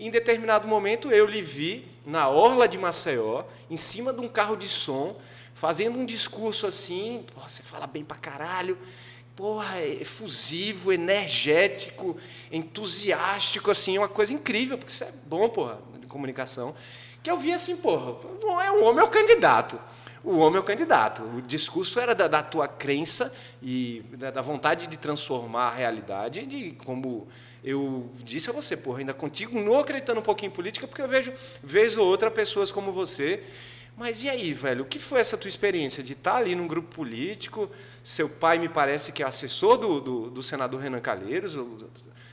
E, em determinado momento, eu lhe vi na orla de Maceió, em cima de um carro de som, fazendo um discurso assim, porra, você fala bem pra caralho, porra, efusivo, energético, entusiástico, assim, uma coisa incrível, porque isso é bom, porra, de comunicação. Que eu vi assim, porra, o homem é o candidato. O homem é o candidato. O discurso era da tua crença e da vontade de transformar a realidade, de como eu disse a você, porra, ainda contigo, não acreditando um pouquinho em política, porque eu vejo, vez ou outra, pessoas como você. Mas e aí, velho, o que foi essa tua experiência de estar ali num grupo político? Seu pai me parece que é assessor do senador Renan Calheiros, o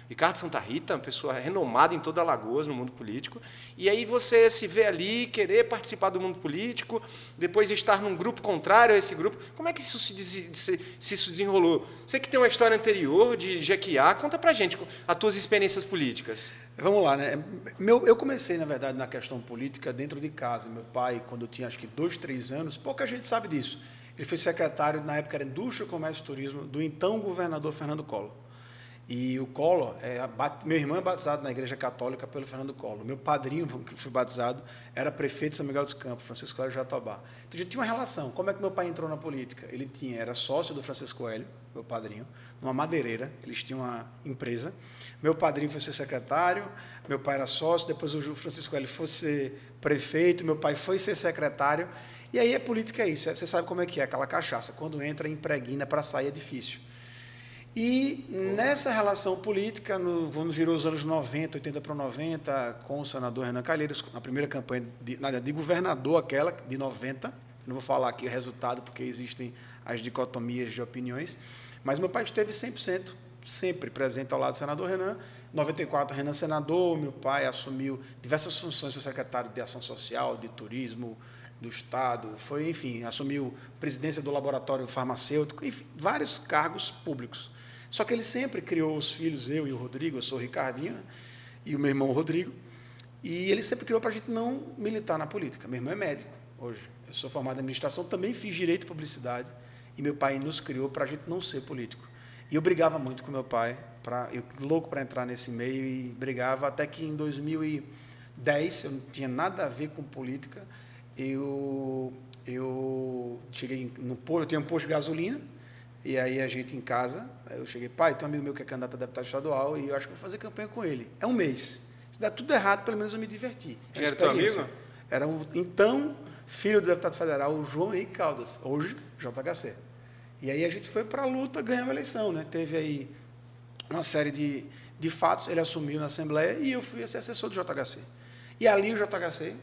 Ricardo Santa Rita, uma pessoa renomada em toda Alagoas, no mundo político. E aí você se vê ali, querer participar do mundo político, depois estar num grupo contrário a esse grupo. Como é que isso se isso desenrolou? Você que tem uma história anterior de Jequiá, conta pra gente as tuas experiências políticas. Vamos lá, né? Eu comecei, na verdade, na questão política dentro de casa. Meu pai, quando eu tinha acho que 2, 3 anos, pouca gente sabe disso. Ele foi secretário, na época era Indústria, Comércio e Turismo, do então governador Fernando Collor. E o Collor, meu irmão é batizado na Igreja Católica pelo Fernando Collor. Meu padrinho, que foi batizado, era prefeito de São Miguel dos Campos, Francisco Hélio Jatobá. Então, a gente tinha uma relação. Como é que meu pai entrou na política? Ele era sócio do Francisco Hélio, meu padrinho, numa madeireira. Eles tinham uma empresa. Meu padrinho foi ser secretário, meu pai era sócio, depois o Francisco Hélio foi ser prefeito, meu pai foi ser secretário. E aí a política é isso, você sabe como é que é, aquela cachaça. Quando entra, impregna, para sair é difícil. E nessa relação política, quando virou os anos 90, 80 para 90, com o senador Renan Calheiros, na primeira campanha de governador, aquela de 90, não vou falar aqui o resultado, porque existem as dicotomias de opiniões, mas meu pai esteve 100%, sempre presente ao lado do senador Renan. Em 94, Renan senador, meu pai assumiu diversas funções, foi secretário de Ação Social, de Turismo, do Estado, enfim, assumiu presidência do laboratório farmacêutico, enfim, vários cargos públicos. Só que ele sempre criou os filhos, eu e o Rodrigo, eu sou o Ricardinho, e o meu irmão o Rodrigo, e ele sempre criou para a gente não militar na política. Meu irmão é médico hoje, eu sou formado em administração, também fiz direito e publicidade, e meu pai nos criou para a gente não ser político. E eu brigava muito com meu pai, louco para entrar nesse meio, e brigava até que em 2010, eu não tinha nada a ver com política, eu cheguei eu tinha um posto de gasolina, e aí a gente em casa, eu cheguei, pai, tem um amigo meu que é candidato a deputado estadual, e eu acho que vou fazer campanha com ele. É um mês. Se der tudo errado, pelo menos eu me diverti. Era teu amigo? Era o então filho do deputado federal, o João Henrique Caldas, hoje JHC. E aí a gente foi para a luta, ganhamos a eleição, né? Teve aí uma série de fatos, ele assumiu na Assembleia e eu fui ser assessor do JHC. E ali o JHC,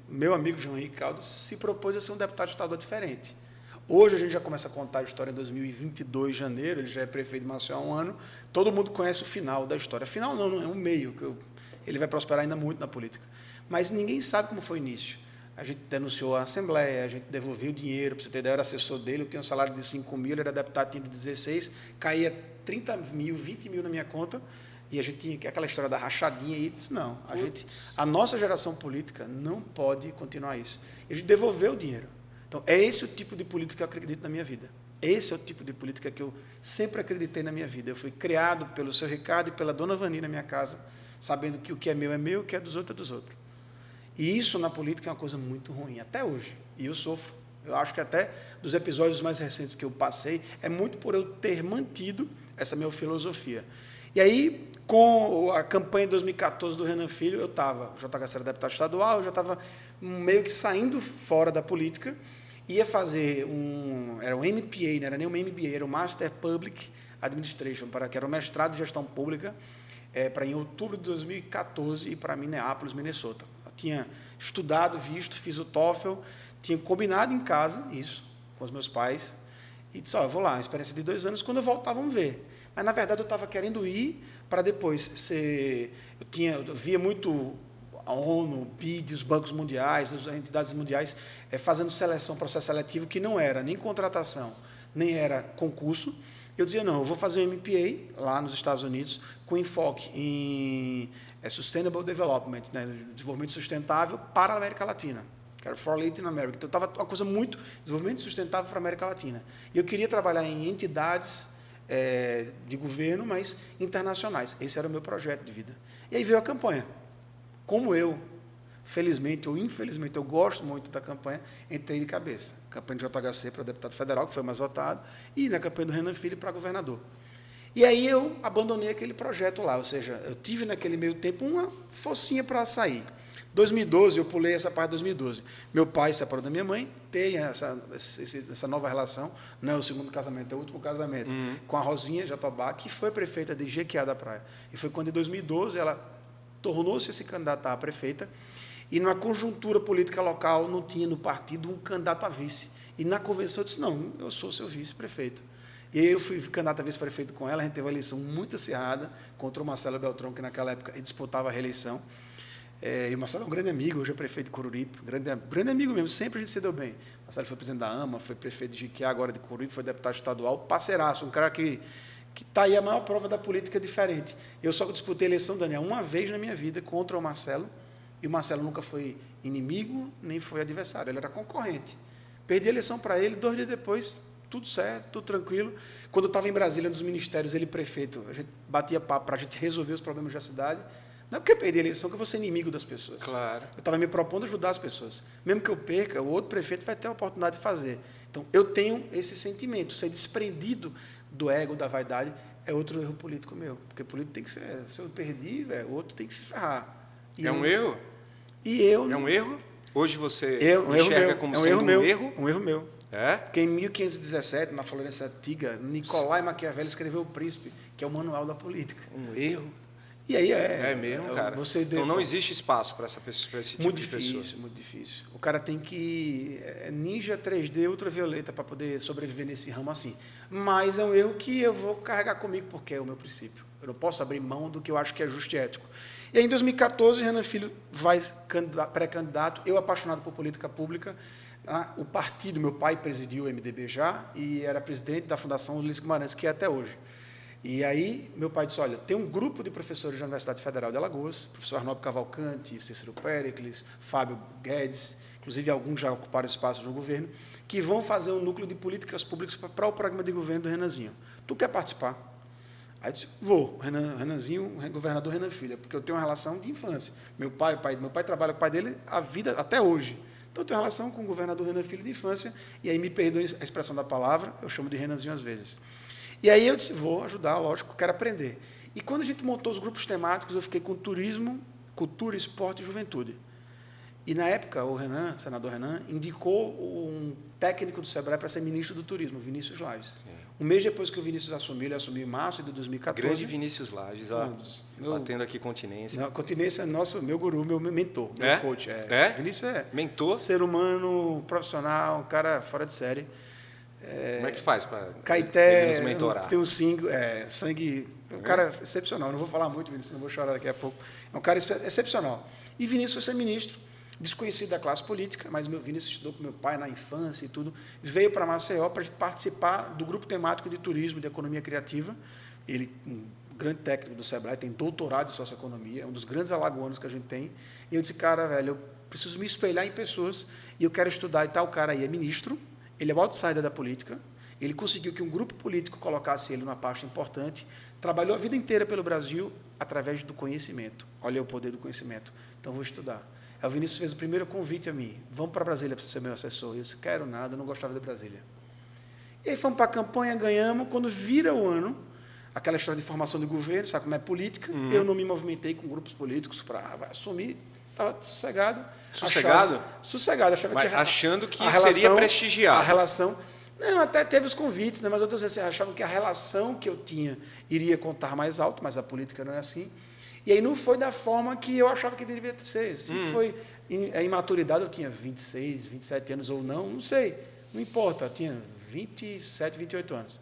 meu amigo João Henrique Caldas, se propôs a ser um deputado estadual diferente. Hoje a gente já começa a contar a história em 2022, janeiro, ele já é prefeito de Maceió há um ano, todo mundo conhece o final da história. Final não é um meio, ele vai prosperar ainda muito na política. Mas ninguém sabe como foi o início. A gente denunciou a Assembleia, a gente devolveu o dinheiro, para você ter ideia, eu era assessor dele, eu tinha um salário de 5 mil, ele era deputado, tinha de 16, caía 30 mil, 20 mil na minha conta, e a gente tinha aquela história da rachadinha, e disse, não, a nossa geração política não pode continuar isso. E a gente devolveu o dinheiro. Então, é esse o tipo de política que eu acredito na minha vida. Esse é o tipo de política que eu sempre acreditei na minha vida. Eu fui criado pelo seu Ricardo e pela dona Vani na minha casa, sabendo que o que é meu, o que é dos outros é dos outros. E isso na política é uma coisa muito ruim, até hoje. E eu sofro. Eu acho que até dos episódios mais recentes que eu passei, é muito por eu ter mantido essa minha filosofia. E aí, com a campanha de 2014 do Renan Filho, eu estava, o JHC era deputado estadual, eu já estava meio que saindo fora da política, ia fazer era um MPA, não era nem um MBA, era um Master Public Administration, que era um mestrado de gestão pública, para em outubro de 2014 ir para Minneapolis, Minnesota. Eu tinha estudado, fiz o TOEFL, tinha combinado em casa isso com os meus pais, e disse, eu vou lá, uma experiência de 2 anos, quando eu voltar, vamos ver. Mas, na verdade, eu estava querendo ir para depois ser... Eu via muito a ONU, o BID, os bancos mundiais, as entidades mundiais, fazendo seleção, processo seletivo, que não era nem contratação, nem era concurso. Eu dizia, não, eu vou fazer um MPA lá nos Estados Unidos, com enfoque em Sustainable Development, né, desenvolvimento sustentável para a América Latina. Que era for Latin America. Então, estava uma coisa muito desenvolvimento sustentável para a América Latina. E eu queria trabalhar em entidades de governo, mas internacionais. Esse era o meu projeto de vida. E aí veio a campanha. Como eu, felizmente ou infelizmente, eu gosto muito da campanha, entrei de cabeça. Campanha de JHC para deputado federal, que foi mais votado, e na campanha do Renan Filho para governador. E aí eu abandonei aquele projeto lá, ou seja, eu tive naquele meio tempo uma focinha para sair. 2012, eu pulei essa parte de 2012. Meu pai se separou da minha mãe, tem essa nova relação, não é o segundo casamento, é o último casamento, com a Rosinha Jatobá, que foi prefeita de Jequiá da Praia. E foi quando, em 2012, ela tornou-se a se candidatar a prefeita, e numa conjuntura política local não tinha no partido um candidato a vice. E na convenção eu disse, não, eu sou seu vice-prefeito. E aí eu fui candidato a vice-prefeito com ela, a gente teve uma eleição muito acirrada contra o Marcelo Beltrão, que naquela época disputava a reeleição. E o Marcelo é um grande amigo, hoje é prefeito de Coruripe, grande amigo mesmo, sempre a gente se deu bem. O Marcelo foi presidente da AMA, foi prefeito de Jequiá, agora de Coruripe, foi deputado estadual, parceiraço, um cara que está aí a maior prova da política diferente. Eu só disputei a eleição, Daniel, uma vez na minha vida contra o Marcelo, e o Marcelo nunca foi inimigo, nem foi adversário, ele era concorrente. Perdi a eleição para ele, 2 dias depois, tudo certo, tudo tranquilo. Quando eu estava em Brasília, nos ministérios, ele prefeito, a gente batia papo para a gente resolver os problemas da cidade. Não é porque eu perdi a eleição que eu vou ser inimigo das pessoas. Claro. Eu estava me propondo ajudar as pessoas. Mesmo que eu perca, o outro prefeito vai ter a oportunidade de fazer. Então, eu tenho esse sentimento. Ser desprendido do ego, da vaidade, é outro erro político meu. Porque político tem que ser... Se eu perdi, o outro tem que se ferrar. É um erro? E eu... É um erro? Hoje você um enxerga como sendo um erro? Um erro meu. É? Porque em 1517, na Florença Antiga, Nicolai Maquiavelli escreveu O Príncipe, que é o manual da política. Um erro? E aí É mesmo, cara. Então não existe espaço para esse tipo muito de difícil, pessoa. muito difícil. O cara tem que... ninja 3D ultravioleta para poder sobreviver nesse ramo assim. Mas é um erro que eu vou carregar comigo, porque é o meu princípio. Eu não posso abrir mão do que eu acho que é justo e ético. E aí, em 2014, Renan Filho vai pré-candidato, eu apaixonado por política pública. O partido, meu pai presidiu o MDB já, e era presidente da Fundação Ulisses Guimarães, que é até hoje. E aí, meu pai disse, olha, tem um grupo de professores da Universidade Federal de Alagoas, professor Arnaldo Cavalcante, Cícero Péricles, Fábio Guedes, inclusive alguns já ocuparam espaços no governo, que vão fazer um núcleo de políticas públicas para o programa de governo do Renanzinho. Tu quer participar? Aí eu disse, vou, Renanzinho, governador Renan Filho, porque eu tenho uma relação de infância. Meu pai trabalha com o pai dele a vida até hoje. Então, eu tenho uma relação com o governador Renan Filho de infância, e aí me perdoe a expressão da palavra, eu chamo de Renanzinho às vezes. E aí eu disse, vou ajudar, lógico, quero aprender. E quando a gente montou os grupos temáticos, eu fiquei com turismo, cultura, esporte e juventude. E na época, o Renan, senador Renan, indicou um técnico do SEBRAE para ser ministro do turismo, Vinícius Lages. Sim. Um mês depois que o Vinícius assumiu, ele assumiu em março de 2014. Grande Vinícius Lages, batendo aqui continência. Não, continência é meu guru, meu mentor, meu coach. Vinícius é mentor? Ser humano, profissional, um cara fora de série. Como é que faz para Caeté, nos mentorar? Tem um sangue... É um cara excepcional. Não vou falar muito, Vinícius, não vou chorar daqui a pouco. É um cara excepcional. E Vinícius foi ser ministro, desconhecido da classe política, mas meu Vinícius estudou com meu pai na infância e tudo. Veio para Maceió para participar do grupo temático de turismo e de economia criativa. Ele, um grande técnico do SEBRAE, tem doutorado em socioeconomia, é um dos grandes alagoanos que a gente tem. E eu disse, cara, velho, eu preciso me espelhar em pessoas e eu quero estudar. E tal, o cara aí é ministro, ele é o outsider da política, ele conseguiu que um grupo político colocasse ele numa pasta importante, trabalhou a vida inteira pelo Brasil através do conhecimento. Olha o poder do conhecimento. Então, vou estudar. Aí o Vinícius fez o primeiro convite a mim, vamos para Brasília para ser meu assessor. Eu disse, quero nada, eu não gostava de Brasília. E aí fomos para a campanha, ganhamos. Quando vira o ano, aquela história de formação de governo, sabe como é política, eu não me movimentei com grupos políticos para assumir, estava sossegado. Sossegado? Sossegado. Achando que seria prestigiado. A relação... Não, até teve os convites, né? Mas outras vezes achavam que a relação que eu tinha iria contar mais alto, mas a política não é assim. E aí não foi da forma que eu achava que deveria ser. Se foi em imaturidade, eu tinha 26, 27 anos ou não sei, não importa, eu tinha 27, 28 anos.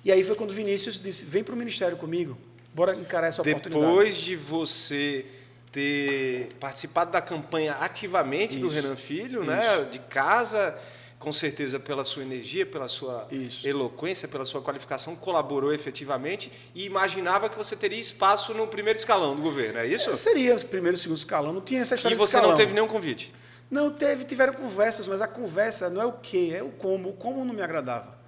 E aí foi quando o Vinícius disse, vem para o ministério comigo, bora encarar essa oportunidade. Depois de você ter participado da campanha ativamente do Renan Filho, né? De casa... com certeza pela sua energia, pela sua eloquência, pela sua qualificação, colaborou efetivamente e imaginava que você teria espaço no primeiro escalão do governo, é isso? Seria o primeiro e segundo escalão, não tinha essa história de escalão. E você não teve nenhum convite? Não teve, tiveram conversas, mas a conversa não é o quê, é o como. O como não me agradava.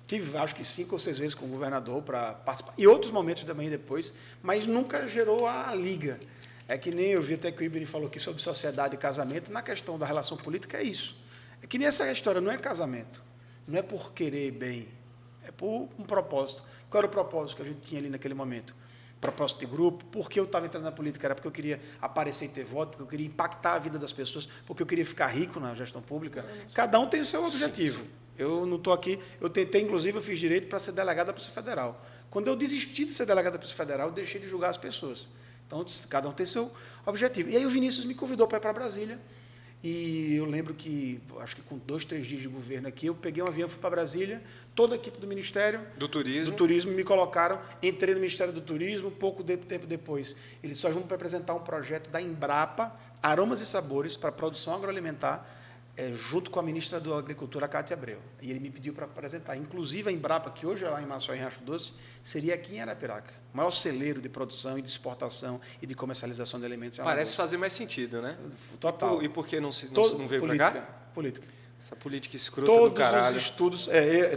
Tive, acho que 5 ou 6 vezes com o governador para participar, e outros momentos também depois, mas nunca gerou a liga. É que nem eu vi até que o Iberi falou aqui sobre sociedade e casamento. Na questão da relação política é isso. É que nem essa história, não é casamento. Não é por querer bem, é por um propósito. Qual era o propósito que a gente tinha ali naquele momento? Propósito de grupo, porque eu estava entrando na política, era porque eu queria aparecer e ter voto, porque eu queria impactar a vida das pessoas, porque eu queria ficar rico na gestão pública. Cada um tem o seu objetivo. Sim. Eu não estou aqui, eu tentei, inclusive, eu fiz direito para ser delegado da Polícia Federal. Quando eu desisti de ser delegado da Polícia Federal, eu deixei de julgar as pessoas. Então, cada um tem seu objetivo. E aí o Vinícius me convidou para ir para Brasília, e eu lembro que, acho que com 2, 3 dias de governo aqui, eu peguei um avião, fui para Brasília, toda a equipe do Ministério Do turismo. me colocaram, entrei no Ministério do Turismo, pouco tempo depois. Eles só vão para apresentar um projeto da Embrapa, Aromas e Sabores, para produção agroalimentar, junto com a ministra da Agricultura, Cátia Abreu. E ele me pediu para apresentar. Inclusive, a Embrapa, que hoje é lá em Maceió, em Riacho Doce, seria aqui em Arapiraca. O maior celeiro de produção e de exportação e de comercialização de alimentos. Parece fazer mais sentido, né? Total. E por que não veio política, para cá? Política. Essa política escrota do caralho.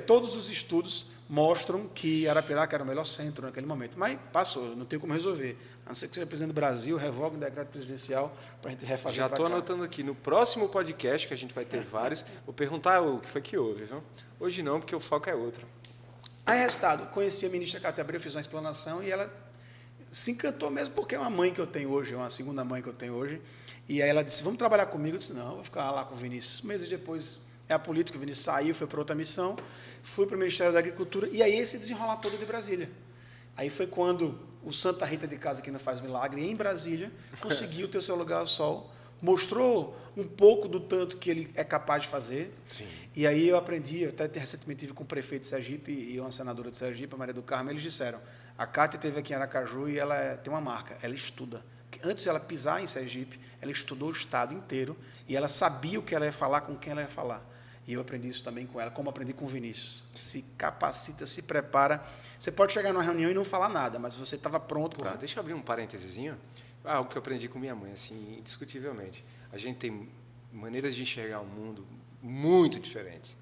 Todos os estudos mostram que Arapiraca era o melhor centro naquele momento. Mas passou, não tem como resolver. A não ser que seja presidente do Brasil, revogue o decreto presidencial para a gente refazer. Já estou anotando aqui. No próximo podcast, que a gente vai ter vários, vou perguntar o que foi que houve. Viu? Hoje não, porque o foco é outro. Aí, resultado, conheci a ministra Cátia Abreu, fiz uma explanação e ela se encantou mesmo, porque é uma mãe que eu tenho hoje, é uma segunda mãe que eu tenho hoje. E aí ela disse, vamos trabalhar comigo? Eu disse, não, eu vou ficar lá com o Vinícius. Meses depois, é a política, o Vinícius saiu, foi para outra missão, fui para o Ministério da Agricultura, e aí esse desenrolar todo de Brasília. Aí foi quando o Santa Rita de Casa, que não faz milagre, em Brasília, conseguiu ter o seu lugar ao sol, mostrou um pouco do tanto que ele é capaz de fazer. Sim. E aí eu aprendi, eu até recentemente tive com o prefeito de Sergipe e uma senadora de Sergipe, a Maria do Carmo, eles disseram, a Cátia esteve aqui em Aracaju e ela tem uma marca, ela estuda. Antes de ela pisar em Sergipe, ela estudou o estado inteiro e ela sabia o que ela ia falar, com quem ela ia falar. E eu aprendi isso também com ela, como aprendi com o Vinícius. Se capacita, se prepara. Você pode chegar numa reunião e não falar nada, mas você estava pronto para... Deixa eu abrir um parênteses. Algo que eu aprendi com minha mãe, assim, indiscutivelmente. A gente tem maneiras de enxergar o mundo muito diferentes.